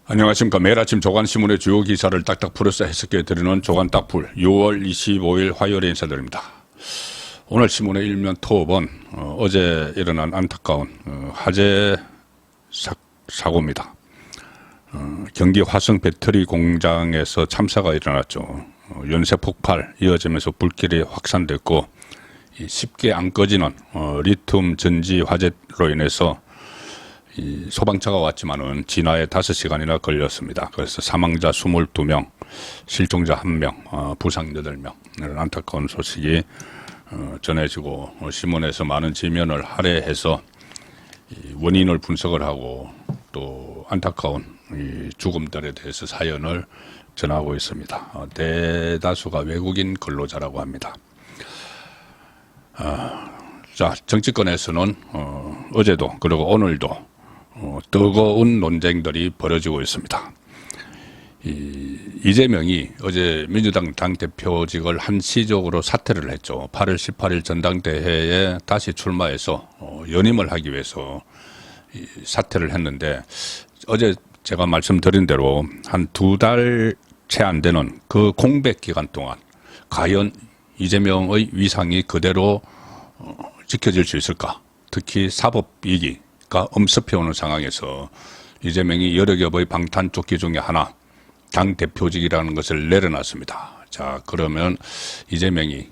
안녕하십니까. 매일 아침 조간신문의 주요 기사를 딱딱 풀어서 해석해 드리는 조간 딱풀 6월 25일 화요일에 인사드립니다. 오늘 신문의 일면 톱은 어제 일어난 안타까운 화재 사고입니다. 경기 화성 배터리 공장에서 참사가 일어났죠. 연쇄 폭발 이어지면서 불길이 확산됐고 쉽게 안 꺼지는 리튬 전지 화재로 인해서 소방차가 왔지만은 진화에 5시간이나 걸렸습니다. 그래서 사망자 22명, 실종자 1명, 부상 8명 이런 안타까운 소식이 전해지고 신문에서 많은 지면을 할애해서 원인을 분석을 하고 또 안타까운 죽음들에 대해서 사연을 전하고 있습니다. 대다수가 외국인 근로자라고 합니다. 자, 정치권에서는 어제도 그리고 오늘도 뜨거운 논쟁들이 벌어지고 있습니다. 이재명이 어제 민주당 당대표직을 한시적으로 사퇴를 했죠. 8월 18일 전당대회에 다시 출마해서 연임을 하기 위해서 사퇴를 했는데 어제 제가 말씀드린 대로 한 2달 채 안 되는 그 공백 기간 동안 과연 이재명의 위상이 그대로 지켜질 수 있을까? 특히 사법위기가 엄습해오는 상황에서 이재명이 여러 겹의 방탄조끼 중에 하나 당대표직이라는 것을 내려놨습니다. 자, 그러면 이재명이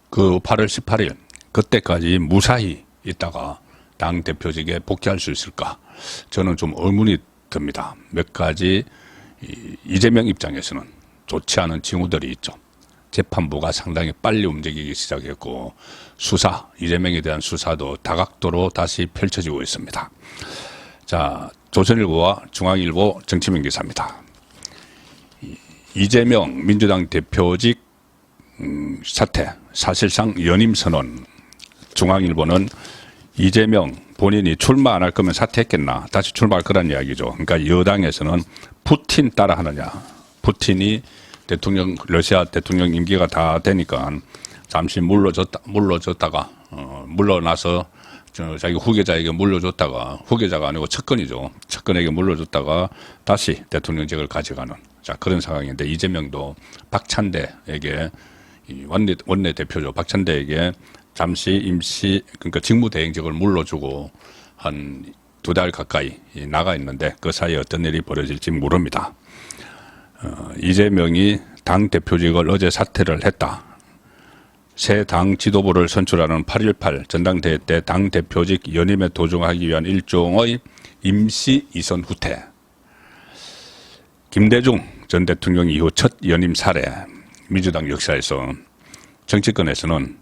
그 8월 18일 그때까지 무사히 있다가 당대표직에 복귀할 수 있을까? 저는 좀 의문이 듭니다. 몇 가지 이재명 입장에서는 좋지 않은 징후들이 있죠. 재판부가 상당히 빨리 움직이기 시작했고 이재명에 대한 수사도 다각도로 다시 펼쳐지고 있습니다. 자, 조선일보와 중앙일보 정치면 기사입니다. 이재명 민주당 대표직 사퇴, 사실상 연임 선언. 중앙일보는 이재명 본인이 출마 안 할 거면 사퇴했겠나, 다시 출마할 거란 이야기죠. 그러니까 여당에서는 푸틴 따라하느냐, 푸틴이 러시아 대통령 임기가 다 되니까 잠시 물러졌다가 물러나서 자기 후계자에게 물려줬다가, 후계자가 아니고 측근이죠. 측근에게 물려줬다가 다시 대통령직을 가져가는, 자, 그런 상황인데, 이재명도 박찬대에게, 원내대표죠. 박찬대에게 잠시 그러니까 직무대행직을 물려주고 한 2달 가까이 나가 있는데 그 사이에 어떤 일이 벌어질지 모릅니다. 이재명이 당 대표직을 어제 사퇴를 했다. 새 당 지도부를 선출하는 8.18 전당대회 때 당 대표직 연임에 도중하기 위한 일종의 임시 이선 후퇴. 김대중 전 대통령 이후 첫 연임 사례. 민주당 역사에서 정치권에서는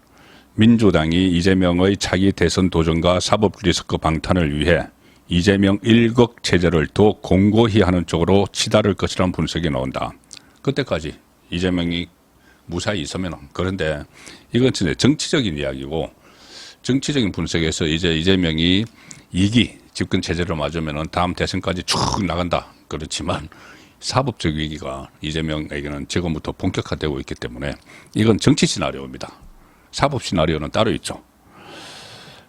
민주당이 이재명의 차기 대선 도전과 사법 리스크 방탄을 위해 이재명 1극 체제를 더 공고히 하는 쪽으로 치달을 것이라는 분석이 나온다. 그때까지 이재명이 무사히 있으면, 그런데 이건 진짜 정치적인 이야기고, 정치적인 분석에서 이제 이재명이 2기 집권 체제로 맞으면 다음 대선까지 쭉 나간다. 그렇지만 사법적 위기가 이재명에게는 지금부터 본격화되고 있기 때문에 이건 정치 시나리오입니다. 사법 시나리오는 따로 있죠.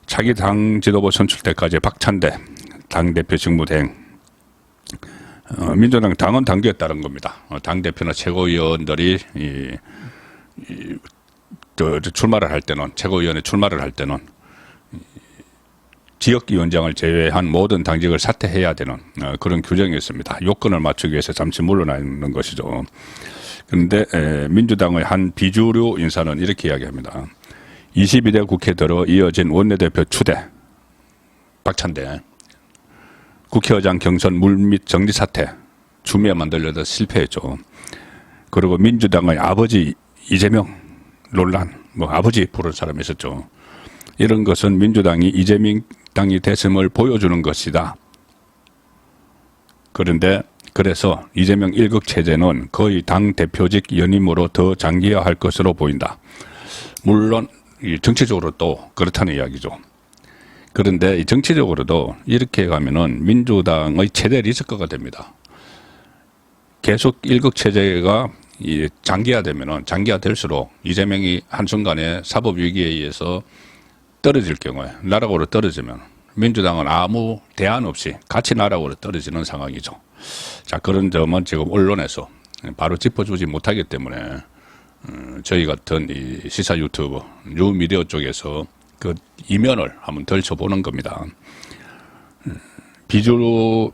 차기 당 지도부 선출 때까지 박찬대 당대표 직무대행, 민주당 당헌 당규에 따른 겁니다. 당대표나 최고위원들이 출마를 할 때는, 최고위원회 출마를 할 때는 지역위원장을 제외한 모든 당직을 사퇴해야 되는 그런 규정이 있습니다. 요건을 맞추기 위해서 잠시 물러나 있는 것이죠. 그런데 민주당의 한 비주류 인사는 이렇게 이야기합니다. 22대 국회 들어 이어진 원내대표 추대, 박찬대, 국회의장 경선 물밑 정지 사태, 추미애 만들려다 실패했죠. 그리고 민주당의 아버지 이재명 논란, 아버지 부른 사람이 있었죠. 이런 것은 민주당이 이재명 당이 됐음을 보여주는 것이다. 그래서 이재명 1극 체제는 거의 당 대표직 연임으로 더 장기화할 것으로 보인다. 물론 정치적으로 또 그렇다는 이야기죠. 그런데 정치적으로도 이렇게 가면은 민주당의 최대 리스크가 됩니다. 계속 1극 체제가 장기화될수록 이재명이 한순간에 사법 위기에 의해서 떨어질 경우에, 나락으로 떨어지면 민주당은 아무 대안 없이 같이 나락으로 떨어지는 상황이죠. 자, 그런 점은 지금 언론에서 바로 짚어주지 못하기 때문에 저희 같은 이 시사 유튜브, 뉴미디어 쪽에서 그 이면을 한번 덜쳐보는 겁니다.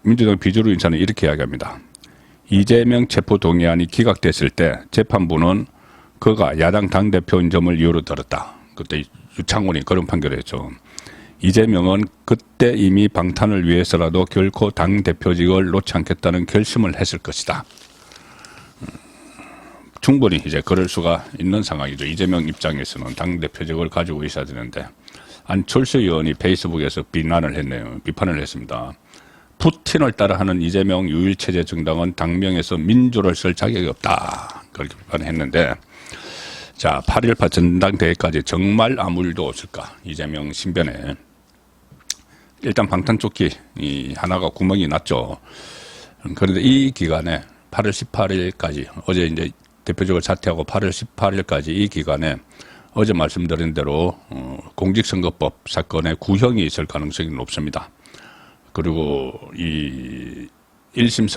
민주당 비주류 인사는 이렇게 이야기합니다. 이재명 체포동의안이 기각됐을 때 재판부는 그가 야당 당대표인 점을 이유로 들었다. 그때 유창훈이 그런 판결을 했죠. 이재명은 그때 이미 방탄을 위해서라도 결코 당대표직을 놓지 않겠다는 결심을 했을 것이다. 충분히 이제 그럴 수가 있는 상황이죠. 이재명 입장에서는 당대표직을 가지고 있어야 되는데, 안철수 의원이 페이스북에서 비판을 했습니다. 푸틴을 따라하는 이재명 유일체제 정당은 당명에서 민주를 쓸 자격이 없다. 그렇게 비판했는데, 자, 8.18 전당대회까지 정말 아무 일도 없을까? 이재명 신변에. 일단 방탄조끼 하나가 구멍이 났죠. 그런데 이 기간에 8월 18일까지, 어제 이제 대표적으로 사퇴하고 8월 18일까지 이 기간에 어제 말씀드린 대로 공직선거법 사건의 구형이 있을 가능성이 높습니다. 그리고 이 1심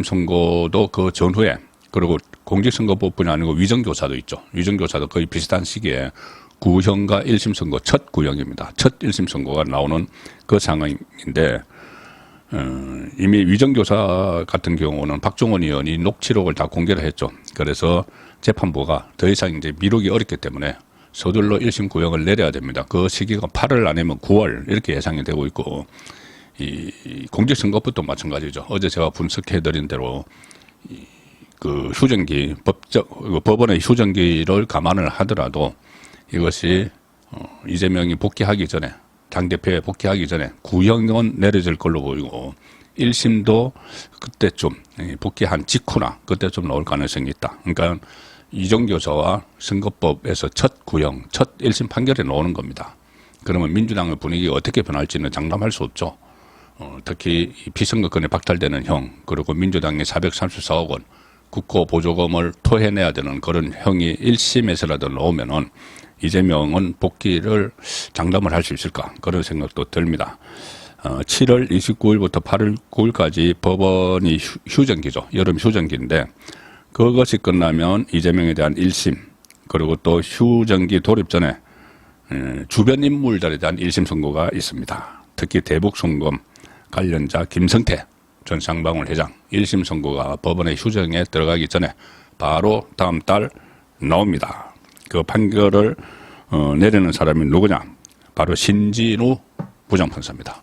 선고도 그 전후에, 그리고 공직선거법뿐이 아니고 위정조사도 있죠. 위정조사도 거의 비슷한 시기에 구형과 1심 선고 첫 구형입니다. 첫 1심 선고가 나오는 그 상황인데, 이미 위정교사 같은 경우는 박종원 의원이 녹취록을 다 공개를 했죠. 그래서 재판부가 더 이상 이제 미루기 어렵기 때문에 서둘러 1심 구형을 내려야 됩니다. 그 시기가 8월 아니면 9월 이렇게 예상이 되고 있고, 이 공직선거법도 마찬가지죠. 어제 제가 분석해드린 대로 그 휴전기, 법원의 휴전기를 감안을 하더라도 이것이 이재명이 복귀하기 전에, 당대표에 복귀하기 전에 구형은 내려질 걸로 보이고 1심도 그때쯤 복귀한 직후나 그때쯤 나올 가능성이 있다. 그러니까 이정교사와 선거법에서 첫 구형, 첫 1심 판결이 나오는 겁니다. 그러면 민주당의 분위기가 어떻게 변할지는 장담할 수 없죠. 특히 피선거권에 박탈되는 형, 그리고 민주당의 434억 원 국고 보조금을 토해내야 되는 그런 형이 1심에서라도 나오면은 이재명은 복귀를 장담을 할 수 있을까? 그런 생각도 듭니다. 7월 29일부터 8월 9일까지 법원이 휴전기죠. 여름 휴전기인데, 그것이 끝나면 이재명에 대한 1심, 그리고 또 휴전기 돌입 전에 주변 인물들에 대한 1심 선고가 있습니다. 특히 대북송금 관련자 김성태 전 쌍방울 회장 1심 선고가 법원의 휴정에 들어가기 전에 바로 다음 달 나옵니다. 그 판결을 내리는 사람이 누구냐? 바로 신진우 부장판사입니다.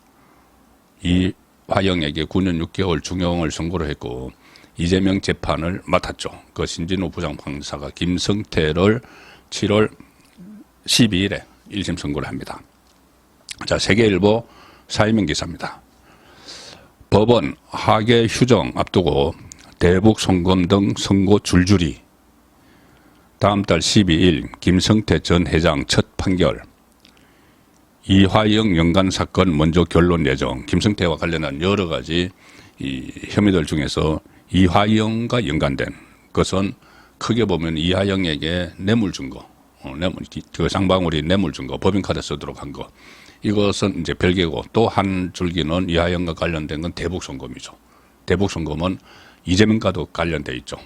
이화영에게 9년 6개월 중형을 선고를 했고 이재명 재판을 맡았죠. 그 신진우 부장판사가 김성태를 7월 12일에 1심 선고를 합니다. 자, 세계일보 사이명 기사입니다. 법원 하계 휴정 앞두고 대북 송금 등 선고 줄줄이. 다음 달 12일 김성태 전 회장 첫 판결. 이화영 연관 사건 먼저 결론 예정. 김성태와 관련한 여러 가지 이 혐의들 중에서 이화영과 연관된 것은 크게 보면 이화영에게 뇌물 준 거, 그 쌍방울이 뇌물 준 거, 법인카드 쓰도록 한 거. 이것은 이제 별개고, 또 한 줄기는 이화영과 관련된 건 대북송금이죠. 대북송금은 이재명과도 관련돼 있죠.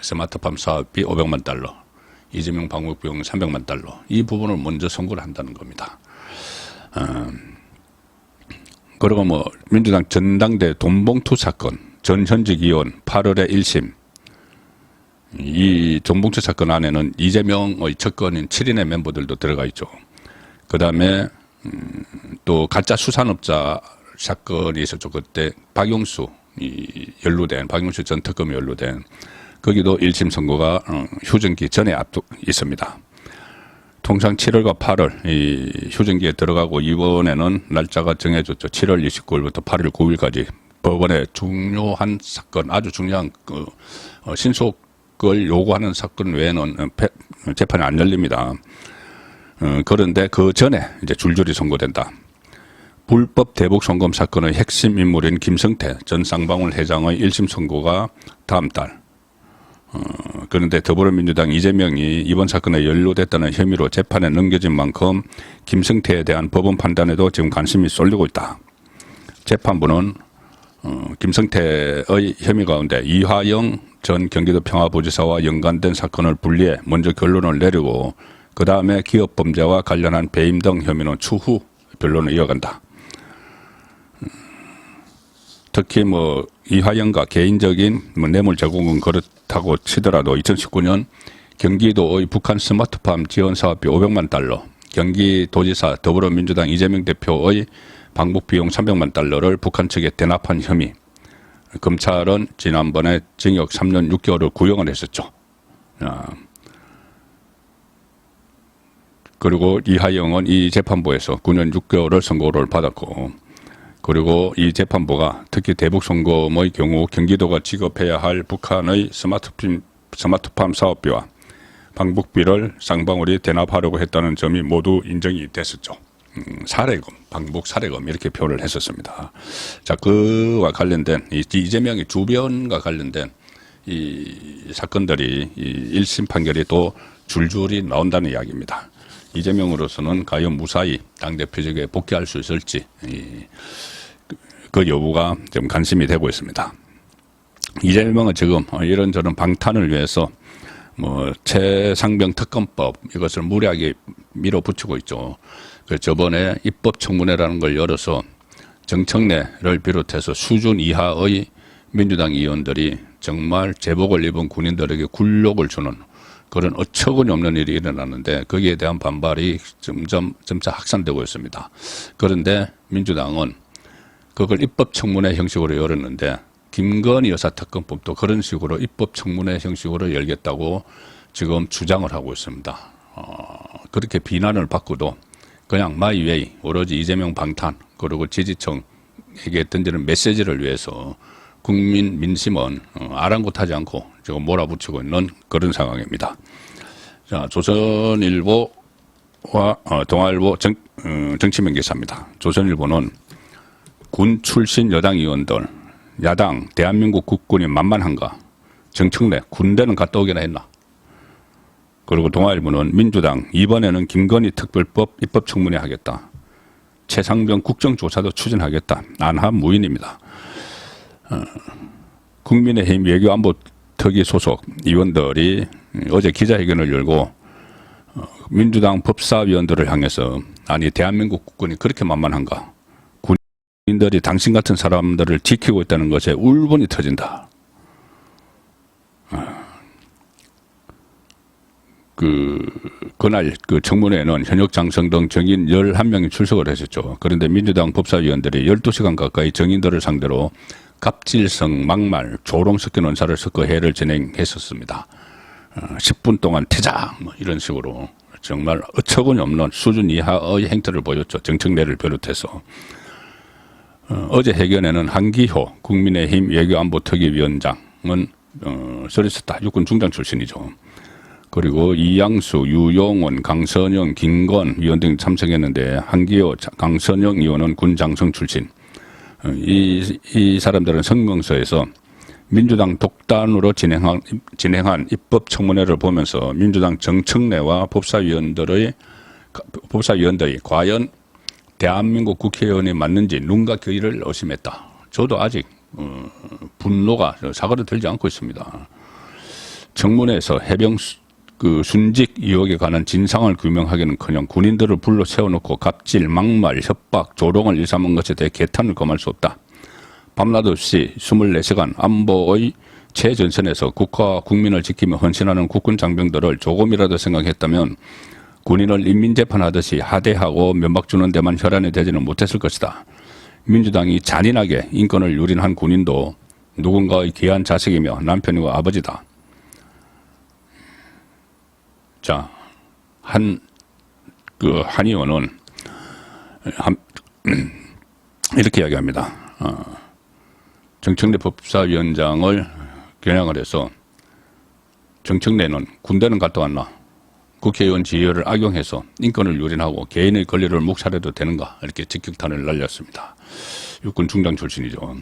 스마트팜 사업비 500만 달러, 이재명 방북 비용 300만 달러. 이 부분을 먼저 선고를 한다는 겁니다. 그리고 뭐 민주당 전당대 돈봉투 사건, 전 현직 의원 8월에 1심. 이 돈봉투 사건 안에는 이재명의 측근인 7인의 멤버들도 들어가 있죠. 그 다음에 또 가짜 수산업자 사건이 있었죠. 그때 박용수 박용수 전 특검이 연루된, 거기도 1심 선고가 휴전기 전에 있습니다. 통상 7월과 8월 이 휴전기에 들어가고, 이번에는 날짜가 정해졌죠. 7월 29일부터 8월 9일까지 법원의 중요한 사건, 아주 중요한 신속을 요구하는 사건 외에는 재판이 안 열립니다. 그런데 그 전에 이제 줄줄이 선고된다. 불법 대북 송금 사건의 핵심 인물인 김성태 전 쌍방울 회장의 1심 선고가 다음 달 그런데 더불어민주당 이재명이 이번 사건에 연루됐다는 혐의로 재판에 넘겨진 만큼 김성태에 대한 법원 판단에도 지금 관심이 쏠리고 있다. 재판부는 김성태의 혐의 가운데 이화영 전 경기도 평화부지사와 연관된 사건을 분리해 먼저 결론을 내리고 그 다음에 기업범죄와 관련한 배임 등 혐의는 추후 변론을 이어간다. 특히 이화영과 개인적인 뇌물 제공은 그렇다고 치더라도 2019년 경기도의 북한 스마트팜 지원 사업비 500만 달러, 경기도지사 더불어민주당 이재명 대표의 방북 비용 300만 달러를 북한 측에 대납한 혐의. 검찰은 지난번에 징역 3년 6개월을 구형을 했었죠. 그리고 이하영은 이 재판부에서 9년 6개월을 선고를 받았고, 그리고 이 재판부가 특히 대북송금의 경우 경기도가 지급해야 할 북한의 스마트팜 사업비와 방북비를 쌍방울이 대납하려고 했다는 점이 모두 인정이 됐었죠. 사례금, 방북 사례금 이렇게 표현을 했었습니다. 자, 그와 관련된 이재명의 주변과 관련된 이 사건들이 이 1심 판결이 또 줄줄이 나온다는 이야기입니다. 이재명으로서는 과연 무사히 당대표직에 복귀할 수 있을지 그 여부가 좀 관심이 되고 있습니다. 이재명은 지금 이런저런 방탄을 위해서 최상병 특검법 이것을 무리하게 밀어붙이고 있죠. 저번에 입법청문회라는 걸 열어서 정청래를 비롯해서 수준 이하의 민주당 의원들이 정말 제복을 입은 군인들에게 굴욕을 주는 그런 어처구니 없는 일이 일어났는데 거기에 대한 반발이 점차 확산되고 있습니다. 그런데 민주당은 그걸 입법청문회 형식으로 열었는데 김건희 여사 특검법도 그런 식으로 입법청문회 형식으로 열겠다고 지금 주장을 하고 있습니다. 그렇게 비난을 받고도 그냥 마이웨이 오로지 이재명 방탄 그리고 지지층에게 던지는 메시지를 위해서 국민 민심은 아랑곳하지 않고 지금 몰아붙이고 있는 그런 상황입니다. 자, 조선일보와 동아일보 정치면 기사입니다. 조선일보는 군 출신 여당 의원들 야당 대한민국 국군이 만만한가? 정청래 군대는 갔다 오기나 했나? 그리고 동아일보는 민주당 이번에는 김건희 특별법 입법청문회 하겠다. 최상병 국정조사도 추진하겠다. 안하무인입니다. 국민의힘 외교안보특위 소속 의원들이 어제 기자회견을 열고 민주당 법사위원들을 향해서 아니 대한민국 국군이 그렇게 만만한가? 군인들이 당신 같은 사람들을 지키고 있다는 것에 울분이 터진다. 그날 청문회에는 현역 장성 등 정인 11명이 출석을 했었죠. 그런데 민주당 법사위원들이 12시간 가까이 정인들을 상대로 갑질성, 막말, 조롱 섞인 언사를 섞어 회를 진행했었습니다. 10분 동안 퇴장 이런 식으로 정말 어처구니 없는 수준 이하의 행태를 보였죠. 정청래를 비롯해서. 어제 회견에는 한기호 국민의힘 외교안보특위위원장은 서 있었다. 육군 중장 출신이죠. 그리고 이양수, 유용원, 강선영, 김건 위원 등이 참석했는데 한기호, 강선영 의원은 군 장성 출신. 이 사람들은 성명서에서 민주당 독단으로 진행한 입법청문회를 보면서 민주당 정청래와 법사위원들이 과연 대한민국 국회의원이 맞는지 눈과 귀를 의심했다. 저도 아직 분노가 사그라 들지 않고 있습니다. 청문회에서 해병 순직 의혹에 관한 진상을 규명하기는커녕 군인들을 불러 세워놓고 갑질, 막말, 협박, 조롱을 일삼은 것에 대해 개탄을 금할 수 없다. 밤낮 없이 24시간 안보의 최전선에서 국가와 국민을 지키며 헌신하는 국군 장병들을 조금이라도 생각했다면 군인을 인민재판하듯이 하대하고 면박 주는 데만 혈안이 되지는 못했을 것이다. 민주당이 잔인하게 인권을 유린한 군인도 누군가의 귀한 자식이며 남편이고 아버지다. 자, 한 의원은 이렇게 이야기합니다. 정청래 법사위원장을 겨냥을 해서 정청래는 군대는 갔다 왔나? 국회의원 지위를 악용해서 인권을 유린하고 개인의 권리를 묵살해도 되는가? 이렇게 직격탄을 날렸습니다. 육군 중장 출신이죠.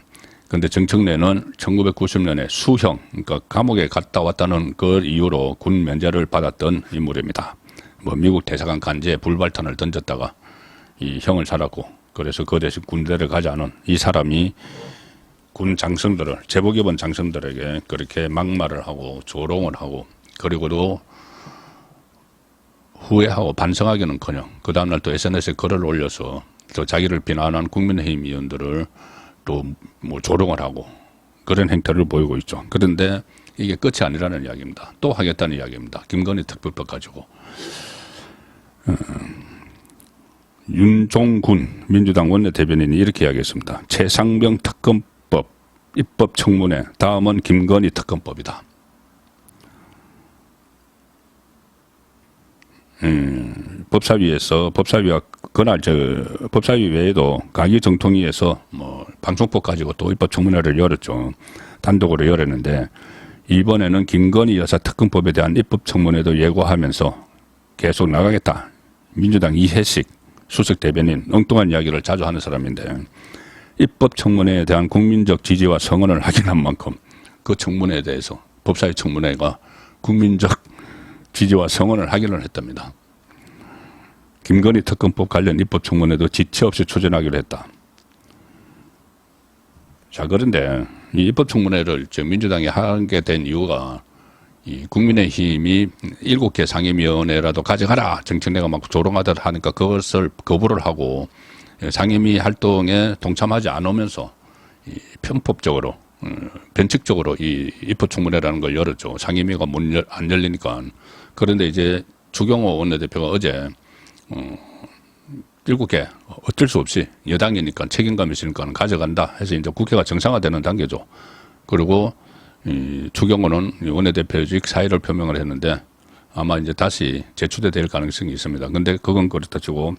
근데 정청래는 1990년에 수형, 그러니까 감옥에 갔다 왔다는 그 이유로 군 면제를 받았던 인물입니다. 뭐 미국 대사관 간제에 불발탄을 던졌다가 이 형을 살았고, 그래서 그 대신 군대를 가지 않은 이 사람이 군 장성들을, 제복 입은 장성들에게 그렇게 막말을 하고 조롱을 하고, 그리고도 후회하고 반성하기는커녕 그 다음날 또 SNS에 글을 올려서 또 자기를 비난한 국민의힘 의원들을 또 뭐 조롱을 하고 그런 행태를 보이고 있죠. 그런데 이게 끝이 아니라는 이야기입니다. 또 하겠다는 이야기입니다. 김건희 특별법 가지고. 윤종군 민주당 원내대변인이 이렇게 이야기했습니다. 최상병 특검법 입법 청문회 다음은 김건희 특검법이다. 법사위와 그날 법사위 외에도 가기정통위에서 뭐 방송법 가지고 또 입법 청문회를 열었죠. 단독으로 열었는데 이번에는 김건희 여사 특검법에 대한 입법 청문회도 예고하면서 계속 나가겠다. 민주당 이해식 수석 대변인 엉뚱한 이야기를 자주 하는 사람인데 입법 청문회에 대한 국민적 지지와 성원을 확인한 만큼 그 청문회에 대해서 법사위 청문회가 국민적 지지와 성원을 확인을 했답니다. 김건희 특검법 관련 입법 청문회도 지체 없이 추진하기로 했다. 자, 그런데 이 입법 청문회를 민주당이 하게 된 이유가 이 국민의힘이 7개 상임위원회라도 가져가라 정청래가 막 조롱하듯 하니까 그것을 거부를 하고 상임위 활동에 동참하지 않으면서 이 편법적으로 변칙적으로 이 입법 청문회라는 걸 열었죠. 상임위가 안 열리니까. 그런데 이제 주경호 원내대표가 어제 7개 어쩔 수 없이 여당이니까 책임감 있으니까 가져간다 해서 이제 국회가 정상화되는 단계죠. 그리고 이 주경호는 원내대표직 사의를 표명을 했는데 아마 이제 다시 재추대될 가능성이 있습니다. 근데 그건 그렇다 치고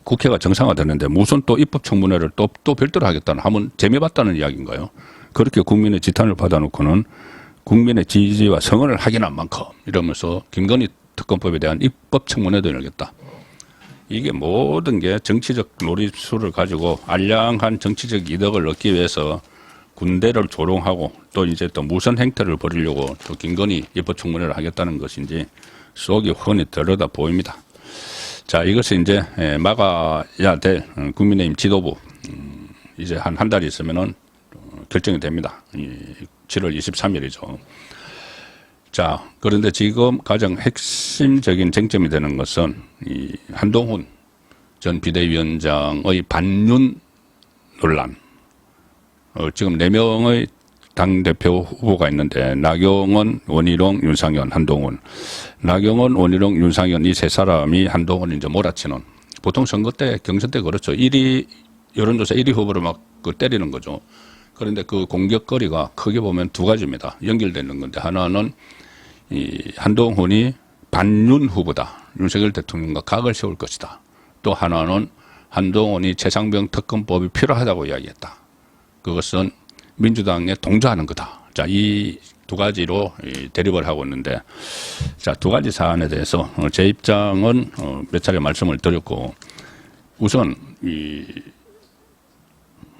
국회가 정상화되는데 무슨 또 입법 청문회를 또 별도로 하겠다는 하면 재미봤다는 이야기인가요? 그렇게 국민의 지탄을 받아놓고는 국민의 지지와 성원을 확인한 만큼 이러면서 김건희 특검법에 대한 입법 청문회도 열겠다. 이게 모든 게 정치적 놀이수를 가지고 알량한 정치적 이득을 얻기 위해서 군대를 조롱하고 또 이제 또 무슨 행태를 벌이려고 또 김건희 입법 청문회를 하겠다는 것인지 속이 훤히 드러나 보입니다. 자, 이것을 이제 막아야 될 국민의힘 지도부 이제 한 달이 있으면은 결정이 됩니다. 7월 23일이죠. 자, 그런데 지금 가장 핵심적인 쟁점이 되는 것은 이 한동훈 전 비대위원장의 반윤 논란. 지금 4명의 당대표 후보가 있는데 나경원, 원희룡, 윤상현, 한동훈. 나경원, 원희룡, 윤상현 이 세 사람이 한동훈을 이제 몰아치는 보통 선거 때 경선 때 그렇죠. 1위 여론조사 1위 후보를 막 때리는 거죠. 그런데 그 공격거리가 크게 보면 두 가지입니다. 연결되는 건데 하나는 이 한동훈이 반윤 후보다. 윤석열 대통령과 각을 세울 것이다. 또 하나는 한동훈이 최상병 특검법이 필요하다고 이야기했다. 그것은 민주당에 동조하는 거다. 자, 이 두 가지로 대립을 하고 있는데, 자, 두 가지 사안에 대해서 제 입장은 몇 차례 말씀을 드렸고, 우선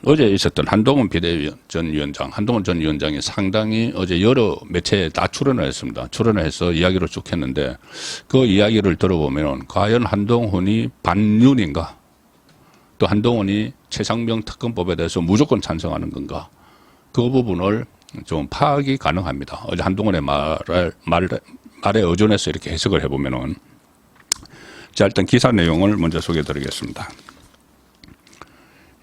어제 있었던 한동훈 전 위원장이 상당히 어제 여러 매체에 다 출연을 했습니다. 출연을 해서 이야기를 쭉 했는데 그 이야기를 들어보면 과연 한동훈이 반윤인가? 또 한동훈이 최상병 특검법에 대해서 무조건 찬성하는 건가? 그 부분을 좀 파악이 가능합니다. 어제 한동훈의 말에 의존해서 이렇게 해석을 해보면은 자, 일단 기사 내용을 먼저 소개해 드리겠습니다.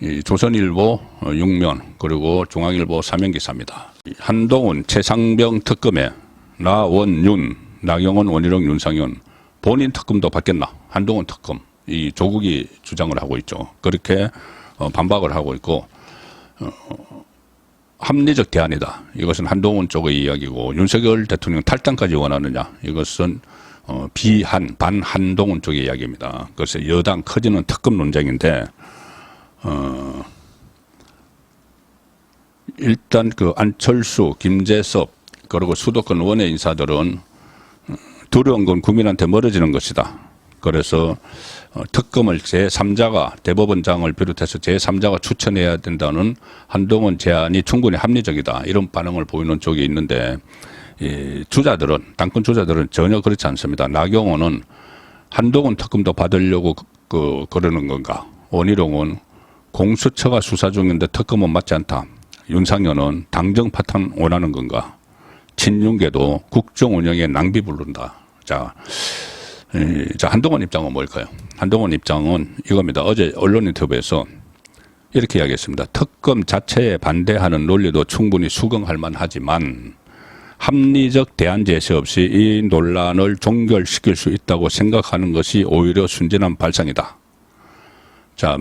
이 조선일보 6면 그리고 중앙일보 3면 기사입니다. 한동훈 최상병 특검에 나원윤 나경원 원희룡 윤상현 본인 특검도 받겠나? 한동훈 특검 이 조국이 주장을 하고 있죠. 그렇게 반박을 하고 있고 합리적 대안이다. 이것은 한동훈 쪽의 이야기고 윤석열 대통령 탈당까지 원하느냐? 이것은 반한동훈 쪽의 이야기입니다. 그래서 여당 커지는 특검 논쟁인데 일단 그 안철수, 김재섭 그리고 수도권 원외 인사들은 두려운 건 국민한테 멀어지는 것이다. 그래서 특검을 제3자가 대법원장을 비롯해서 제3자가 추천해야 된다는 한동훈 제안이 충분히 합리적이다. 이런 반응을 보이는 쪽이 있는데 이 주자들은 당권 주자들은 전혀 그렇지 않습니다. 나경원은 한동훈 특검도 받으려고 그러는 건가. 원희룡은 공수처가 수사 중인데 특검은 맞지 않다. 윤상현은 당정 파탄 원하는 건가. 친윤계도 국정 운영에 낭비 부른다. 자, 한동훈 입장은 뭘까요? 한동훈 입장은 이겁니다. 어제 언론 인터뷰에서 이렇게 이야기했습니다. 특검 자체에 반대하는 논리도 충분히 수긍할 만하지만 합리적 대안 제시 없이 이 논란을 종결시킬 수 있다고 생각하는 것이 오히려 순진한 발상이다. 자,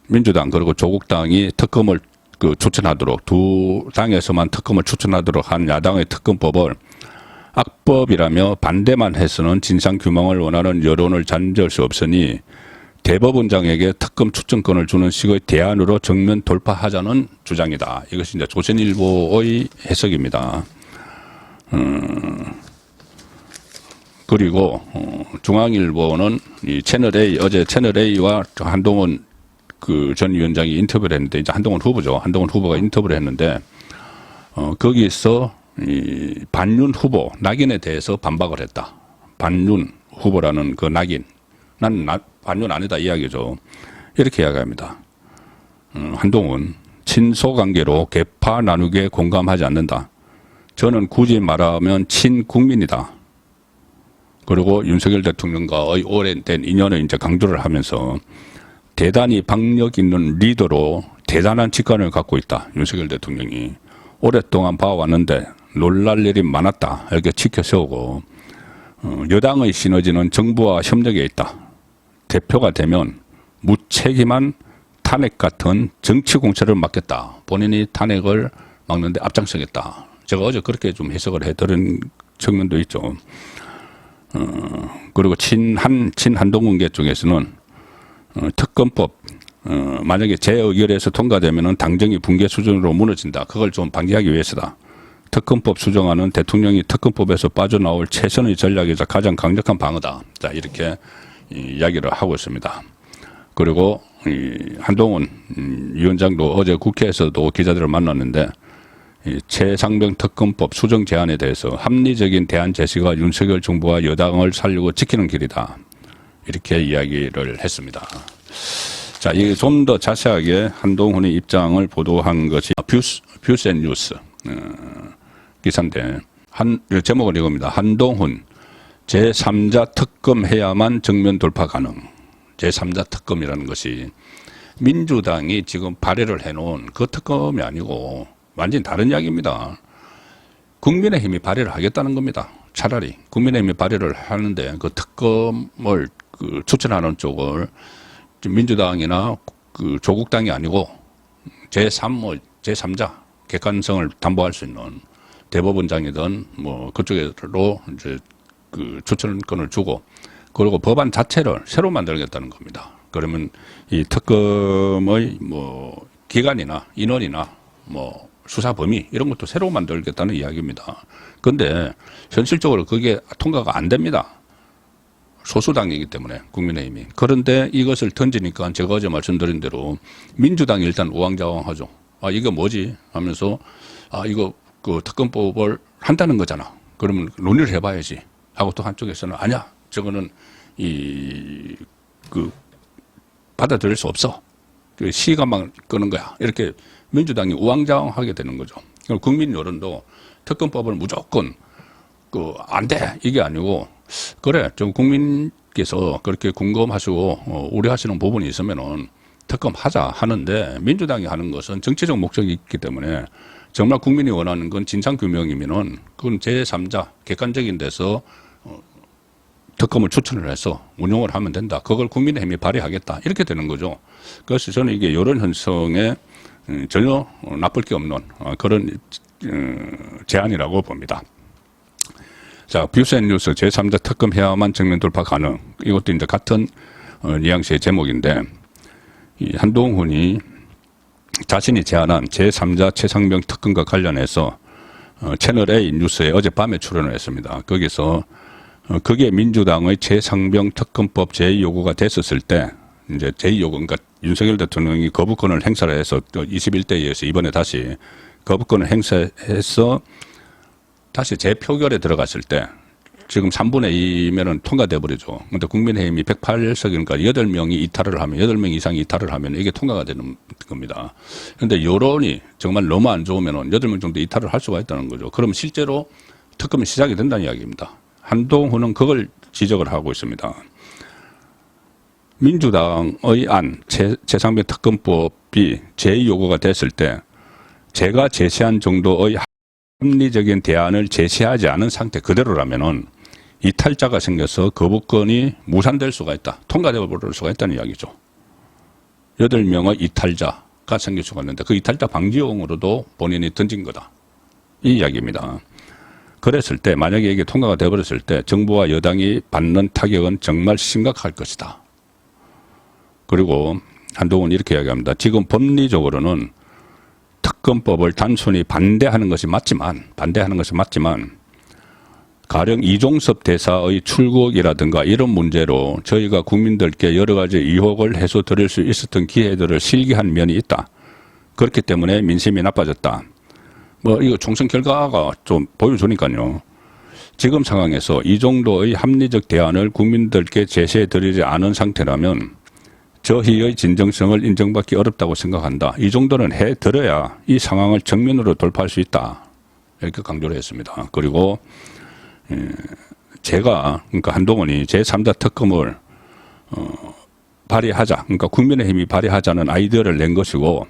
민주당 그리고 조국당이 특검을 추천하도록 두 당에서만 특검을 추천하도록 한 야당의 특검법을 악법이라며 반대만 해서는 진상규명을 원하는 여론을 잠재울 수 없으니 대법원장에게 특검 추천권을 주는 식의 대안으로 정면 돌파하자는 주장이다. 이것이 이제 조선일보의 해석입니다. 그리고 중앙일보는 이 채널A 어제 채널A와 한동훈 전 위원장이 인터뷰를 했는데 이제 한동훈 후보죠. 한동훈 후보가 인터뷰를 했는데 거기서 이 반윤 후보 낙인에 대해서 반박을 했다. 반윤 후보라는 그 낙인, 난 반윤 아니다 이야기죠. 이렇게 이야기합니다. 한동훈 친소관계로 계파 나누게 공감하지 않는다. 저는 굳이 말하면 친국민이다. 그리고 윤석열 대통령과의 오랜된 인연을 이제 강조를 하면서 대단히 박력 있는 리더로 대단한 직관을 갖고 있다. 윤석열 대통령이 오랫동안 봐왔는데 놀랄 일이 많았다. 이렇게 지켜세우고 여당의 시너지는 정부와 협력에 있다. 대표가 되면 무책임한 탄핵 같은 정치 공세를 막겠다. 본인이 탄핵을 막는데 앞장서겠다. 제가 어제 그렇게 좀 해석을 해드린 측면도 있죠. 그리고 친한동훈계 쪽에서는 특검법 만약에 제 의결에서 통과되면은 당정이 붕괴 수준으로 무너진다. 그걸 좀 방지하기 위해서다. 특검법 수정안은 대통령이 특검법에서 빠져나올 최선의 전략이자 가장 강력한 방어다. 자, 이렇게 이야기를 하고 있습니다. 그리고 한동훈 위원장도 어제 국회에서도 기자들을 만났는데 최상병 특검법 수정 제안에 대해서 합리적인 대안 제시가 윤석열 정부와 여당을 살리고 지키는 길이다. 이렇게 이야기를 했습니다. 자, 이게 좀 더 자세하게 한동훈의 입장을 보도한 것이 뷰스앤뉴스 기사인데 제목은 이겁니다. 한동훈 제3자 특검해야만 정면 돌파 가능. 제3자 특검이라는 것이 민주당이 지금 발의를 해놓은 그 특검이 아니고 완전히 다른 이야기입니다. 국민의힘이 발의를 하겠다는 겁니다. 차라리 국민의힘이 발의를 하는데 그 특검을 추천하는 쪽을 민주당이나 조국당이 아니고 제3자 객관성을 담보할 수 있는 대법원장이든 뭐 그쪽으로 이제 추천권을 주고 그리고 법안 자체를 새로 만들겠다는 겁니다. 그러면 이 특검의 뭐 기간이나 인원이나 뭐 수사 범위 이런 것도 새로 만들겠다는 이야기입니다. 그런데 현실적으로 그게 통과가 안 됩니다. 소수당이기 때문에 국민의힘이. 그런데 이것을 던지니까 제가 어제 말씀드린 대로 민주당이 일단 우왕좌왕하죠. 아, 이거 뭐지? 하면서 아, 이거 그 특검법을 한다는 거잖아. 그러면 논의를 해봐야지. 하고 또 한쪽에서는 아니야. 저거는 받아들일 수 없어. 시간만 끄는 거야. 이렇게 민주당이 우왕좌왕하게 되는 거죠. 국민 여론도 특검법을 무조건 안 돼. 이게 아니고 그래. 좀 국민께서 그렇게 궁금하시고 우려하시는 부분이 있으면은 특검하자 하는데 민주당이 하는 것은 정치적 목적이 있기 때문에 정말 국민이 원하는 건 진상규명이면은 그건 제3자 객관적인 데서 특검을 추천을 해서 운용을 하면 된다. 그걸 국민의힘이 발의하겠다. 이렇게 되는 거죠. 그래서 저는 이게 여론 형성에 전혀 나쁠 게 없는 그런 제안이라고 봅니다. 자, 뷰스앤뉴스 제3자 특검해야만 정면 돌파 가능. 이것도 이제 같은 뉘앙스의 제목인데 이 한동훈이 자신이 제안한 제3자 최상병 특검과 관련해서 채널A 뉴스에 어젯밤에 출연을 했습니다. 거기서 그게 민주당의 최상병 특검법 제2요구가 됐었을 때, 이제 제2요구, 그러니까 윤석열 대통령이 거부권을 행사를 해서 21대에 의해서 이번에 다시 거부권을 행사해서 다시 재표결에 들어갔을 때 지금 3분의 2면은 통과돼 버리죠. 근데 국민의힘이 108석이니까 8명이 이탈을 하면, 8명 이상이 이탈을 하면 이게 통과가 되는 겁니다. 근데 여론이 정말 너무 안 좋으면 8명 정도 이탈을 할 수가 있다는 거죠. 그럼 실제로 특검이 시작이 된다는 이야기입니다. 한동훈은 그걸 지적을 하고 있습니다. 민주당의 안, 최상병 특검법이 제2요구가 됐을 때 제가 제시한 정도의 합리적인 대안을 제시하지 않은 상태 그대로라면은 이탈자가 생겨서 거부권이 무산될 수가 있다. 통과되어 버릴 수가 있다는 이야기죠. 8명의 이탈자가 생길 수가 있는데 그 이탈자 방지용으로도 본인이 던진 거다. 이 이야기입니다. 그랬을 때 만약에 이게 통과가 되어버렸을 때 정부와 여당이 받는 타격은 정말 심각할 것이다. 그리고 한동훈 이렇게 이야기합니다. 지금 법리적으로는 특검법을 단순히 반대하는 것이 맞지만 가령 이종섭 대사의 출국이라든가 이런 문제로 저희가 국민들께 여러 가지 의혹을 해소드릴 수 있었던 기회들을 실기한 면이 있다. 그렇기 때문에 민심이 나빠졌다. 이거 총선 결과가 좀 보여주니까요. 지금 상황에서 이 정도의 합리적 대안을 국민들께 제시해드리지 않은 상태라면 저희의 진정성을 인정받기 어렵다고 생각한다. 이 정도는 해드려야 이 상황을 정면으로 돌파할 수 있다. 이렇게 강조를 했습니다. 그리고 제가, 그러니까 한동훈이 제3자 특검을 발의하자, 그러니까 국민의힘이 발의하자는 아이디어를 낸 것이고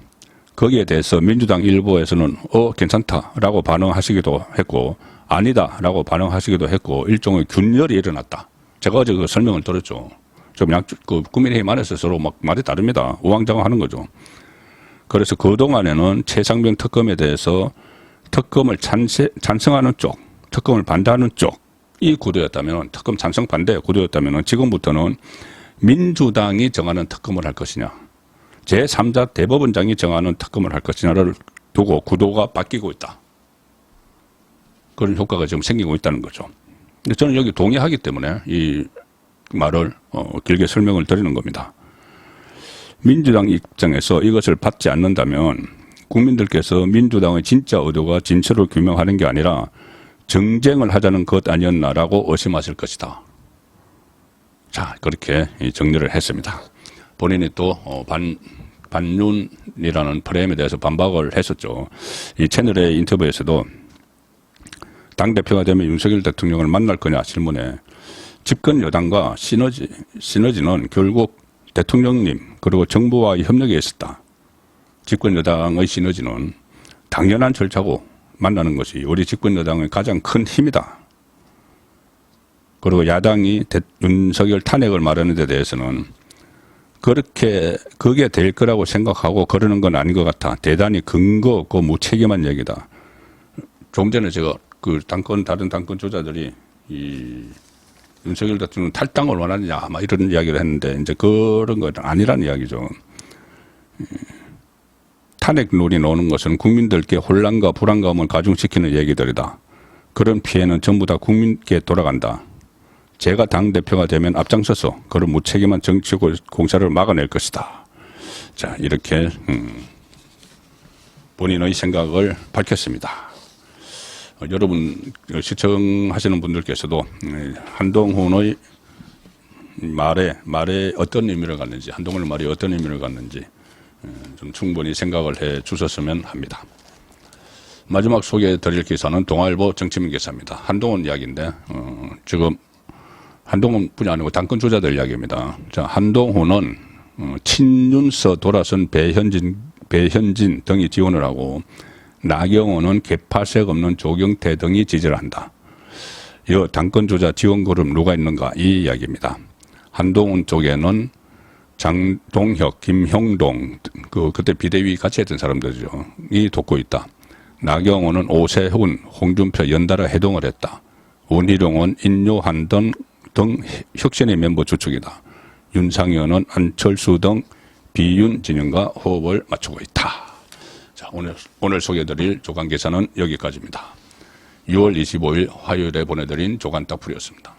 거기에 대해서 민주당 일부에서는 괜찮다라고 반응하시기도 했고 아니다라고 반응하시기도 했고 일종의 균열이 일어났다. 제가 어제 그 설명을 들었죠. 좀 국민의힘 안에서 서로 막 말이 다릅니다. 우왕좌왕하는 거죠. 그래서 그동안에는 최상병 특검에 대해서 특검을 찬성하는 쪽, 특검을 반대하는 쪽이 구도였다면, 특검 찬성 반대 구도였다면 지금부터는 민주당이 정하는 특검을 할 것이냐, 제3자 대법원장이 정하는 특검을 할 것이냐를 두고 구도가 바뀌고 있다. 그런 효과가 지금 생기고 있다는 거죠. 근데 저는 여기 동의하기 때문에 이 말을 길게 설명을 드리는 겁니다. 민주당 입장에서 이것을 받지 않는다면 국민들께서 민주당의 진짜 의도가 진실을 규명하는 게 아니라 정쟁을 하자는 것 아니었나라고 의심하실 것이다. 자, 그렇게 정리를 했습니다. 본인이 또 반윤이라는 프레임에 대해서 반박을 했었죠. 이 채널의 인터뷰에서도 당대표가 되면 윤석열 대통령을 만날 거냐 질문에 집권 여당과 시너지는 결국 대통령님 그리고 정부와의 협력에 있었다. 집권 여당의 시너지는 당연한 절차고 만나는 것이 우리 집권 여당의 가장 큰 힘이다. 그리고 야당이 윤석열 탄핵을 말하는 데 대해서는 그게 될 거라고 생각하고 그러는 건 아닌 것 같아. 대단히 근거 없고 무책임한 얘기다. 좀 전에 제가 다른 당권 주자들이 윤석열 대통령 탈당을 원하느냐, 이런 이야기를 했는데, 이제 그런 건 아니라는 이야기죠. 탄핵론이 나오는 것은 국민들께 혼란과 불안감을 가중시키는 얘기들이다. 그런 피해는 전부 다 국민께 돌아간다. 제가 당대표가 되면 앞장서서 그런 무책임한 정치 공세를 막아낼 것이다. 자, 이렇게 본인의 생각을 밝혔습니다. 여러분 시청하시는 분들께서도 한동훈의 말에 어떤 의미를 갖는지, 한동훈의 말이 어떤 의미를 갖는지 좀 충분히 생각을 해 주셨으면 합니다. 마지막 소개해 드릴 기사는 동아일보 정치민 기사입니다. 한동훈 이야기인데 지금 한동훈뿐이 아니고 당권 주자들 이야기입니다. 자, 한동훈은 친윤서 돌아선 배현진 등이 지원을 하고 나경원은 개파색 없는 조경태 등이 지지를 한다. 이 당권 주자 지원 그룹 누가 있는가 이 이야기입니다. 한동훈 쪽에는 장동혁, 김형동 그때 비대위 같이 했던 사람들이죠. 이 돕고 있다. 나경원은 오세훈, 홍준표 연달아 해동을 했다. 원희룡은 인요한 등 혁신의 멤버 주축이다. 윤상현은 안철수 등 비윤 진영과 호흡을 맞추고 있다. 자, 오늘 소개해드릴 조간 기사는 여기까지입니다. 6월 25일 화요일에 보내드린 조간 딱풀이었습니다.